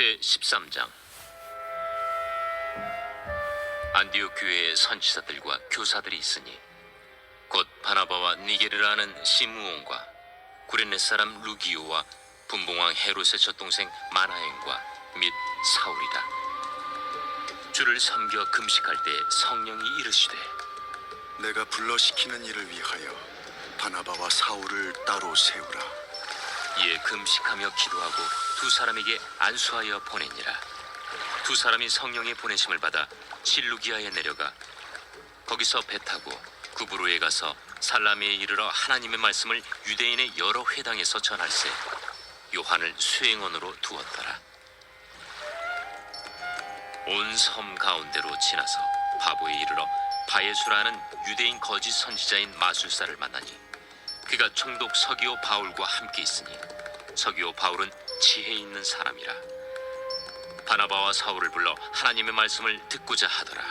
제13장. 안디옥 교회의 선지자들과 교사들이 있으니 곧 바나바와 니게르라 하는 시므온과 구레네 사람 루기오와 분봉왕 헤롯의 젖동생 마나엔과 및 사울이라. 주를 섬겨 금식할 때 성령이 이르시되 내가 불러시키는 일을 위하여 바나바와 사울을 따로 세우라. 이에 금식하며 기도하고 두 사람에게 안수하여 보내니라. 두 사람이 성령의 보내심을 받아 실루기아에 내려가 거기서 배 타고 구브로에 가서 살라미에 이르러 하나님의 말씀을 유대인의 여러 회당에서 전할세 요한을 수행원으로 두었더라. 온 섬 가운데로 지나서 바보에 이르러 바예수라는 유대인 거짓 선지자인 마술사를 만나니 그가 총독 서기오 바울과 함께 있으니 서기오 바울은 지혜 있는 사람이라. 바나바와 사울을 불러 하나님의 말씀을 듣고자 하더라.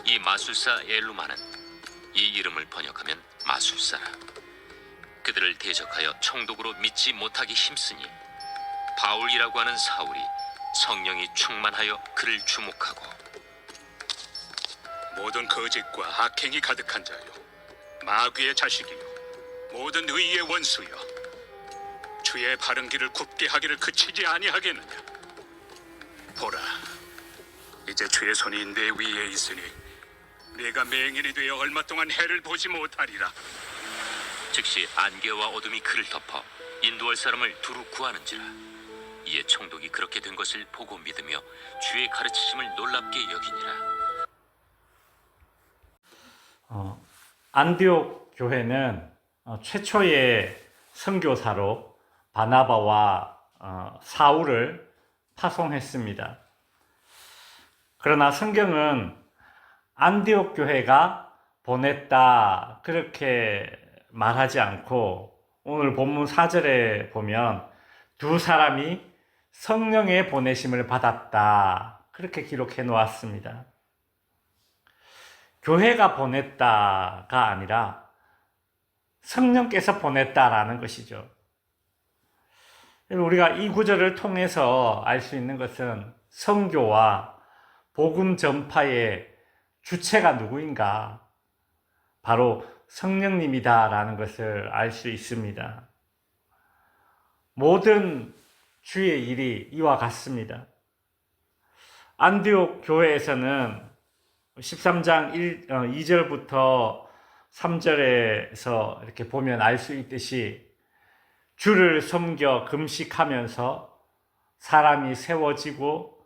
이 마술사 엘루마는 이 이름을 번역하면 마술사라. 그들을 대적하여 총독으로 믿지 못하게 힘쓰니 바울이라고 하는 사울이 성령이 충만하여 그를 주목하고 모든 거짓과 악행이 가득한 자요 마귀의 자식이요 모든 의의 원수여 주의 바른 길을 굽게 하기를 그치지 아니하겠느냐. 보라, 이제 주의 손이 내 위에 있으니 내가 맹인이 되어 얼마 동안 해를 보지 못하리라. 즉시 안개와 어둠이 그를 덮어 인도할 사람을 두루 구하는지라. 이에 총독이 그렇게 된 것을 보고 믿으며 주의 가르치심을 놀랍게 여기니라. 안디옥 교회는 최초의 선교사로 바나바와 사울을 파송했습니다. 그러나 성경은 안디옥 교회가 보냈다 그렇게 말하지 않고 오늘 본문 4절에 보면 두 사람이 성령의 보내심을 받았다 그렇게 기록해 놓았습니다. 교회가 보냈다가 아니라 성령께서 보냈다라는 것이죠. 우리가 이 구절을 통해서 알 수 있는 것은 선교와 복음 전파의 주체가 누구인가? 바로 성령님이다라는 것을 알 수 있습니다. 모든 주의 일이 이와 같습니다. 안디옥 교회에서는 13장 2절부터 3절에서 이렇게 보면 알 수 있듯이 주를 섬겨 금식하면서 사람이 세워지고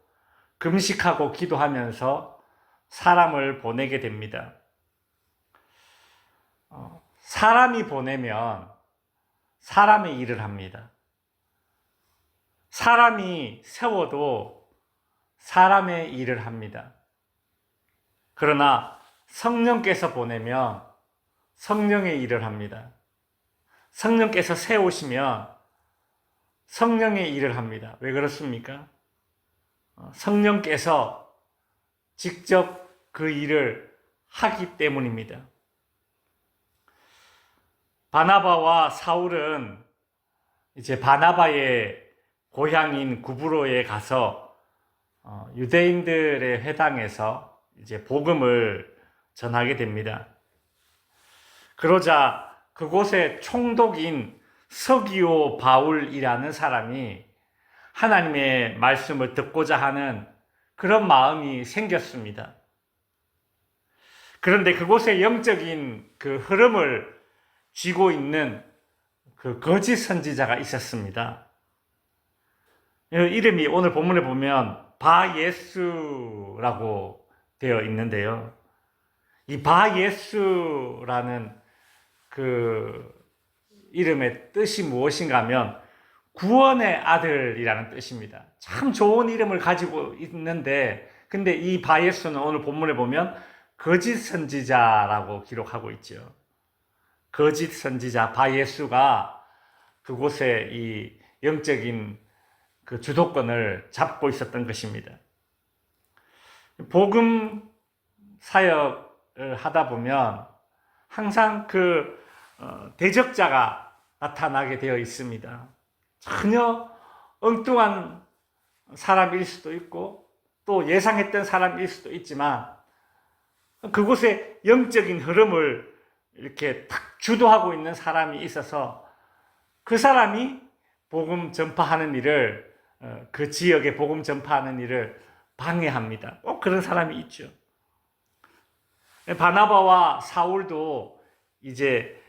금식하고 기도하면서 사람을 보내게 됩니다. 사람이 보내면 사람의 일을 합니다. 사람이 세워도 사람의 일을 합니다. 그러나 성령께서 보내면 성령의 일을 합니다. 성령께서 세우시면 성령의 일을 합니다. 왜 그렇습니까? 성령께서 직접 그 일을 하기 때문입니다. 바나바와 사울은 이제 바나바의 고향인 구브로에 가서 유대인들의 회당에서 이제 복음을 전하게 됩니다. 그러자 그곳에 총독인 서기오 바울이라는 사람이 하나님의 말씀을 듣고자 하는 그런 마음이 생겼습니다. 그런데 그곳에 영적인 그 흐름을 쥐고 있는 그 거짓 선지자가 있었습니다. 이름이 오늘 본문에 보면 바예수라고 되어 있는데요. 이 바예수라는 그 이름의 뜻이 무엇인가 하면 구원의 아들이라는 뜻입니다. 참 좋은 이름을 가지고 있는데 근데 이 바예수는 오늘 본문에 보면 거짓 선지자라고 기록하고 있죠. 거짓 선지자 바예수가 그곳에 이 영적인 그 주도권을 잡고 있었던 것입니다. 복음 사역을 하다 보면 항상 그 대적자가 나타나게 되어 있습니다. 전혀 엉뚱한 사람일 수도 있고 또 예상했던 사람일 수도 있지만 그곳에 영적인 흐름을 이렇게 탁 주도하고 있는 사람이 있어서 그 사람이 복음 전파하는 일을 그 지역에 복음 전파하는 일을 방해합니다. 꼭 그런 사람이 있죠. 바나바와 사울도 이제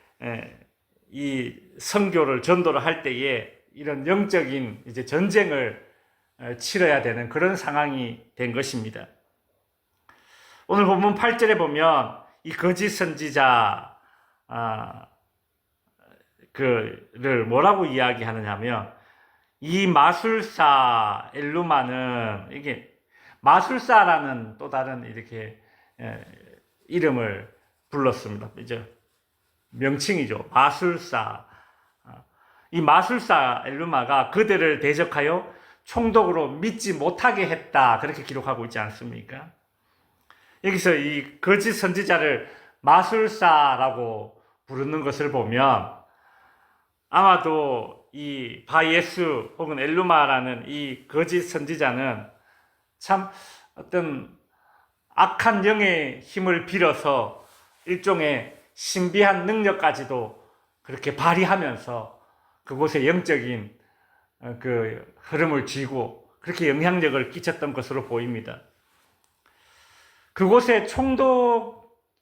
이 선교를 전도를 할 때에 이런 영적인 이제 전쟁을 치러야 되는 그런 상황이 된 것입니다. 오늘 본문 8절에 보면 이 거짓 선지자 그를 뭐라고 이야기하느냐면 이 마술사 엘루마는 이게 마술사라는 또 다른 이렇게 이름을 불렀습니다. 이제 명칭이죠. 마술사. 이 마술사 엘루마가 그들을 대적하여 총독으로 믿지 못하게 했다. 그렇게 기록하고 있지 않습니까? 여기서 이 거짓 선지자를 마술사라고 부르는 것을 보면 아마도 이 바예수 혹은 엘루마라는 이 거짓 선지자는 참 어떤 악한 영의 힘을 빌어서 일종의 신비한 능력까지도 그렇게 발휘하면서 그곳에 영적인 그 흐름을 쥐고 그렇게 영향력을 끼쳤던 것으로 보입니다. 그곳의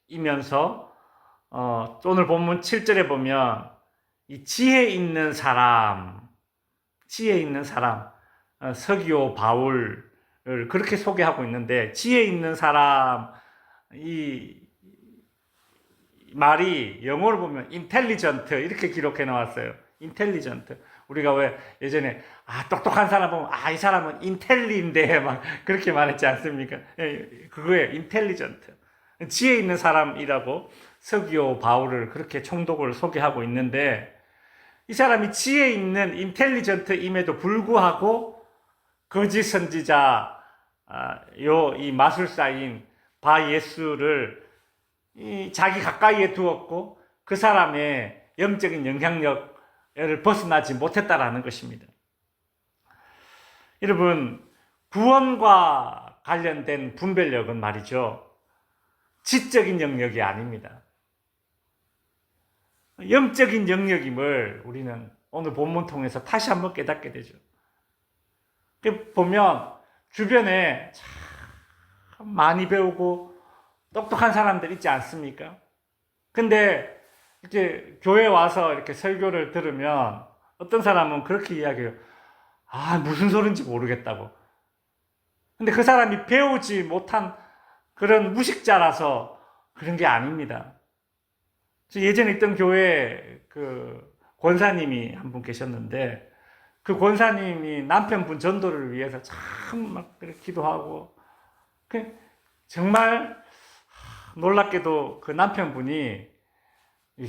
총독이면서 오늘 본문 7절에 보면 이 지혜 있는 사람 서기오 바울을 그렇게 소개하고 있는데 지혜 있는 사람 이 말이 영어로 보면 intelligent 이렇게 기록해 나왔어요. intelligent. 우리가 왜 예전에 똑똑한 사람 보면 이 사람은 인텔리인데 막 그렇게 말했지 않습니까? 그거예요. intelligent. 지혜 있는 사람이라고 서기오 바울을 그렇게 총독을 소개하고 있는데 이 사람이 지혜 있는 인텔리전트임에도 불구하고 거짓 선지자 이 마술사인 바예수를 자기 가까이에 두었고 그 사람의 영적인 영향력을 벗어나지 못했다라는 것입니다. 여러분, 구원과 관련된 분별력은 말이죠. 지적인 영역이 아닙니다. 영적인 영역임을 우리는 오늘 본문 통해서 다시 한번 깨닫게 되죠. 보면 주변에 참 많이 배우고 똑똑한 사람들 있지 않습니까? 근데 이렇게 교회 와서 이렇게 설교를 들으면 어떤 사람은 그렇게 이야기해요. 무슨 소린지 모르겠다고. 근데 그 사람이 배우지 못한 그런 무식자라서 그런 게 아닙니다. 예전에 있던 교회에 그 권사님이 한 분 계셨는데 그 권사님이 남편분 전도를 위해서 참 막 기도하고 정말 놀랍게도 그 남편분이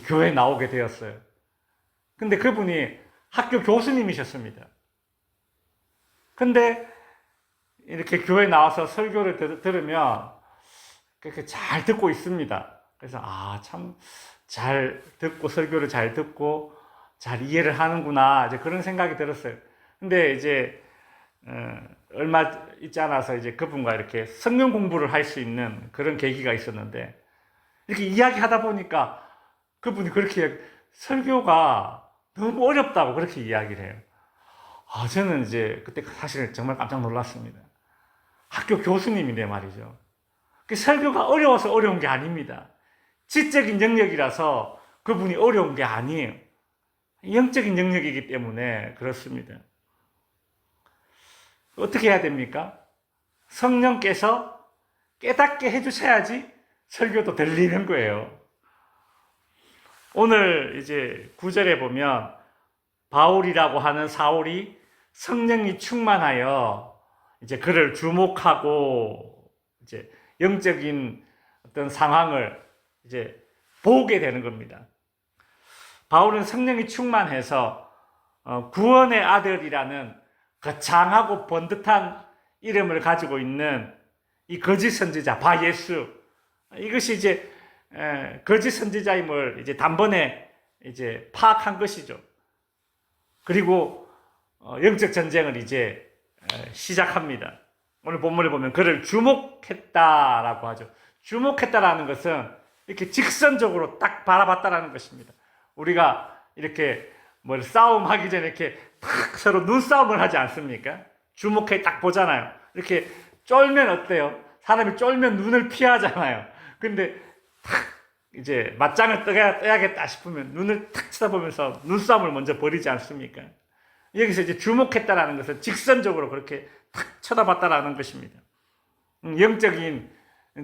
교회에 나오게 되었어요. 근데 그분이 학교 교수님이셨습니다. 근데 이렇게 교회에 나와서 설교를 들으면 그렇게 잘 듣고 있습니다. 그래서 참 잘 듣고 설교를 잘 듣고 잘 이해를 하는구나 이제 그런 생각이 들었어요. 근데 이제 얼마 있지 않아서 이제 그분과 이렇게 성경 공부를 할 수 있는 그런 계기가 있었는데 이렇게 이야기하다 보니까 그분이 그렇게 설교가 너무 어렵다고 그렇게 이야기를 해요. 저는 이제 그때 사실 정말 깜짝 놀랐습니다. 학교 교수님인데 말이죠. 그 설교가 어려워서 어려운 게 아닙니다. 지적인 영역이라서 그분이 어려운 게 아니에요. 영적인 영역이기 때문에 그렇습니다. 어떻게 해야 됩니까? 성령께서 깨닫게 해주셔야지 설교도 들리는 거예요. 오늘 이제 9절에 보면 바울이라고 하는 사울이 성령이 충만하여 이제 그를 주목하고 이제 영적인 어떤 상황을 이제 보게 되는 겁니다. 바울은 성령이 충만해서 구원의 아들이라는 거창하고 번듯한 이름을 가지고 있는 이 거짓 선지자 바예수, 이것이 이제 거짓 선지자임을 이제 단번에 이제 파악한 것이죠. 그리고 영적 전쟁을 이제 시작합니다. 오늘 본문에 보면 그를 주목했다라고 하죠. 주목했다라는 것은 이렇게 직선적으로 딱 바라봤다라는 것입니다. 우리가 이렇게 뭐 싸움하기 전에 이렇게 탁 서로 눈싸움을 하지 않습니까? 주목해 딱 보잖아요. 이렇게 쫄면 어때요? 사람이 쫄면 눈을 피하잖아요. 근데 탁 이제 맞짱을 떠야겠다 싶으면 눈을 탁 쳐다보면서 눈싸움을 먼저 벌이지 않습니까? 여기서 이제 주목했다라는 것은 직선적으로 그렇게 탁 쳐다봤다라는 것입니다. 영적인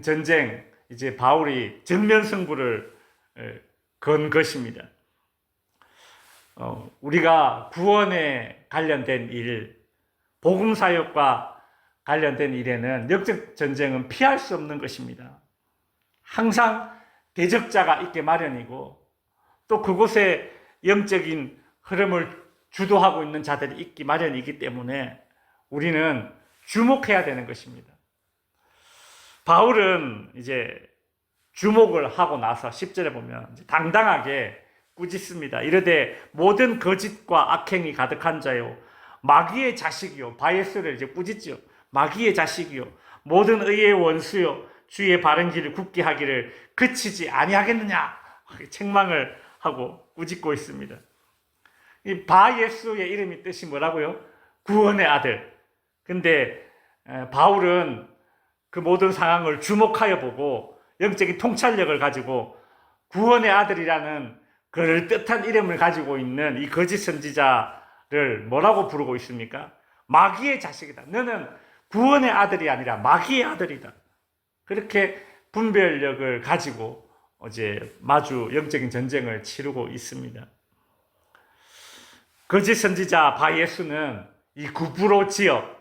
전쟁, 이제 바울이 정면 승부를 건 것입니다. 우리가 구원에 관련된 일, 복음 사역과 관련된 일에는 영적 전쟁은 피할 수 없는 것입니다. 항상 대적자가 있게 마련이고 또 그곳에 영적인 흐름을 주도하고 있는 자들이 있기 마련이기 때문에 우리는 주목해야 되는 것입니다. 바울은 이제 주목을 하고 나서 10절에 보면 이제 당당하게 꾸짖습니다. 이르되 모든 거짓과 악행이 가득한 자요 마귀의 자식이요, 바예스를 이제 꾸짖죠. 마귀의 자식이요 모든 의의 원수요 주의 바른 길을 굳게 하기를 그치지 아니하겠느냐 책망을 하고 꾸짖고 있습니다. 이 바예수의 이름이 뜻이 뭐라고요? 구원의 아들. 근데 바울은 그 모든 상황을 주목하여 보고 영적인 통찰력을 가지고 구원의 아들이라는 그를 뜻한 이름을 가지고 있는 이 거짓 선지자를 뭐라고 부르고 있습니까? 마귀의 자식이다. 너는 구원의 아들이 아니라 마귀의 아들이다. 그렇게 분별력을 가지고 어제 마주 영적인 전쟁을 치르고 있습니다. 거짓 선지자 바예수는 이 구브로 지역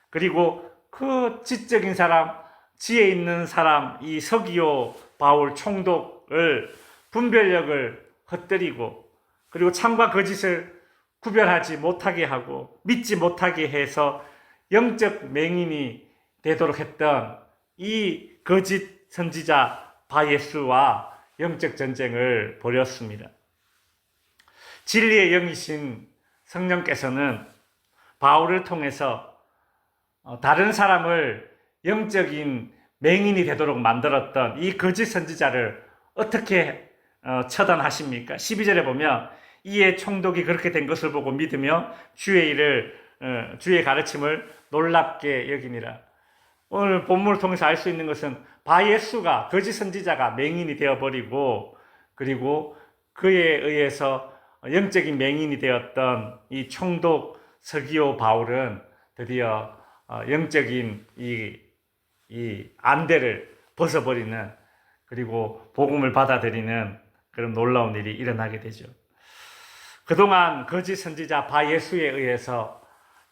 그리고 그 지적인 사람, 지혜 있는 사람, 이 서기오 바울 총독을 분별력을 헛들이고 그리고 참과 거짓을 구별하지 못하게 하고 믿지 못하게 해서 영적 맹인이 되도록 했던 이 거짓 선지자 바예수와 영적 전쟁을 벌였습니다. 진리의 영이신 성령께서는 바울을 통해서 다른 사람을 영적인 맹인이 되도록 만들었던 이 거짓 선지자를 어떻게 처단하십니까? 12절에 보면 이에 총독이 그렇게 된 것을 보고 믿으며 주의 가르침을 놀랍게 여기니라. 오늘 본문을 통해서 알 수 있는 것은 바예수가 거짓 선지자가 맹인이 되어버리고 그리고 그에 의해서 영적인 맹인이 되었던 이 총독 서기오 바울은 드디어 영적인 이 안대를 벗어버리는 그리고 복음을 받아들이는 그런 놀라운 일이 일어나게 되죠. 그동안 거짓 선지자 바예수에 의해서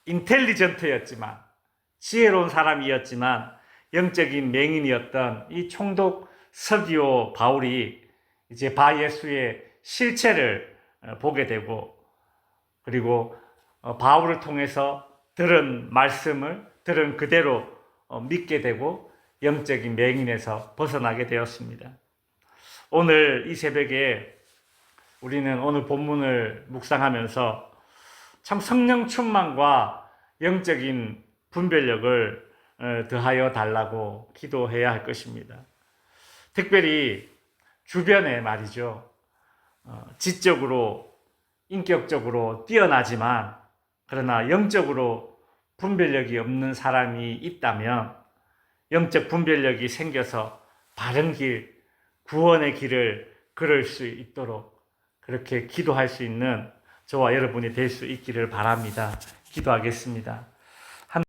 인텔리전트였지만 지혜로운 사람이었지만 영적인 맹인이었던 이 총독 서기오 바울이 이제 바예수의 실체를 보게 되고 그리고 바울을 통해서 들은 말씀을 들은 그대로 믿게 되고 영적인 맹인에서 벗어나게 되었습니다. 오늘 이 새벽에 우리는 오늘 본문을 묵상하면서 참 성령 충만과 영적인 분별력을 더하여 달라고 기도해야 할 것입니다. 특별히 주변에 말이죠. 지적으로 인격적으로 뛰어나지만 그러나 영적으로 분별력이 없는 사람이 있다면 영적 분별력이 생겨서 바른 길, 구원의 길을 걸을 수 있도록 그렇게 기도할 수 있는 저와 여러분이 될 수 있기를 바랍니다. 기도하겠습니다.